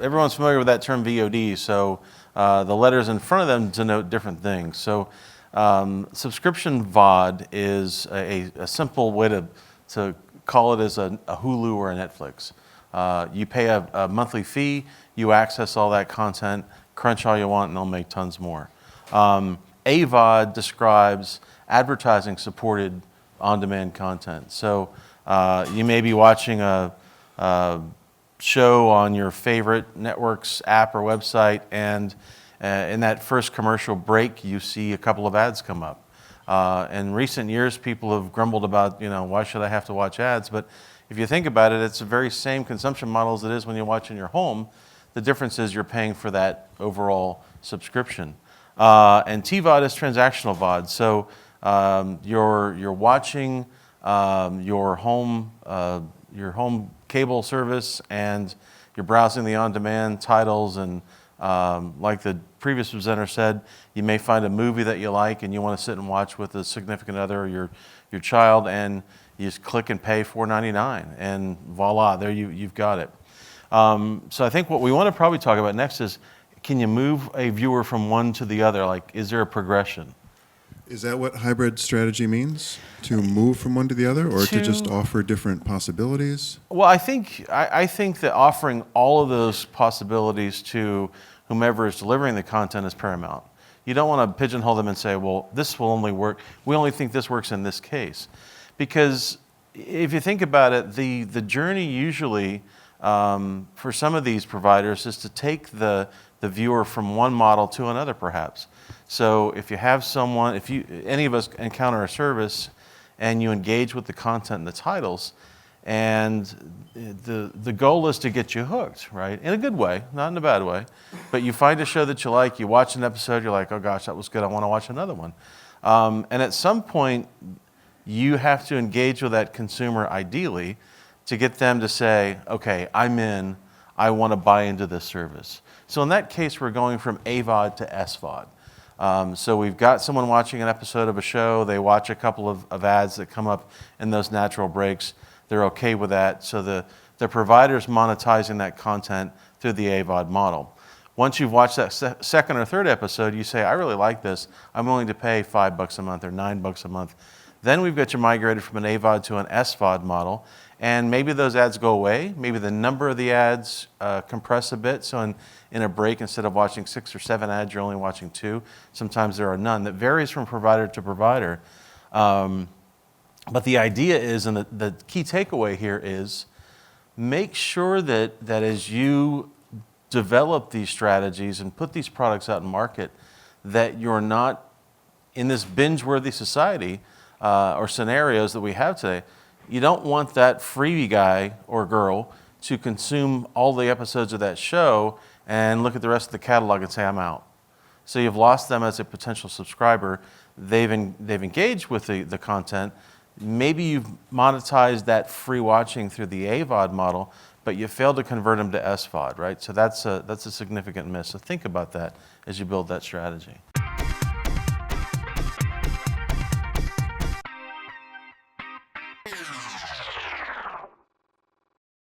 everyone's familiar with that term VOD, so the letters in front of them denote different things. So subscription VOD is a simple way to call it as a Hulu or a Netflix. You pay a monthly fee, you access all that content, crunch all you want, and they'll make tons more. AVOD describes advertising supported on-demand content. So you may be watching a show on your favorite network's app or website, and in that first commercial break, you see a couple of ads come up. In recent years, people have grumbled about, why should I have to watch ads? But if you think about it, it's the very same consumption model as it is when you watch in your home. The difference is you're paying for that overall subscription. And TVOD is transactional VOD. So you're watching your home cable service, and you're browsing the on-demand titles, and like the previous presenter said, you may find a movie that you like and you want to sit and watch with a significant other or your child, and you just click and pay $4.99, and voila, there you've got it. So I think what we want to probably talk about next is, can you move a viewer from one to the other? Like, is there a progression? Is that what hybrid strategy means? To move from one to the other, or to just offer different possibilities? Well, I think that offering all of those possibilities to whomever is delivering the content is paramount. You don't want to pigeonhole them and say, well, this will only work. We only think this works in this case. Because if you think about it, the journey usually for some of these providers is to take the viewer from one model to another, perhaps. So if you have someone, any of us encounter a service and you engage with the content and the titles, and the goal is to get you hooked, right? In a good way, not in a bad way. But you find a show that you like, you watch an episode, you're like, oh gosh, that was good, I want to watch another one. And at some point, you have to engage with that consumer ideally to get them to say, okay, I'm in, I want to buy into this service. So in that case, we're going from AVOD to SVOD. So we've got someone watching an episode of a show, they watch a couple of ads that come up in those natural breaks, they're okay with that. So the provider's monetizing that content through the AVOD model. Once you've watched that second or third episode, you say, I really like this, I'm willing to pay $5 a month or $9 a month. Then we've got you migrated from an AVOD to an SVOD model, and maybe those ads go away, maybe the number of the ads compress a bit, so in a break, instead of watching 6 or 7 ads, you're only watching 2. Sometimes there are none. That varies from provider to provider. But the idea is, and the key takeaway here is, make sure that as you develop these strategies and put these products out in market, that you're not in this binge-worthy society or scenarios that we have today. You don't want that freebie guy or girl to consume all the episodes of that show and look at the rest of the catalog and say, I'm out. So you've lost them as a potential subscriber. They've engaged with the content. Maybe you've monetized that free watching through the AVOD model, but you failed to convert them to SVOD, right? So that's a significant miss. So think about that as you build that strategy.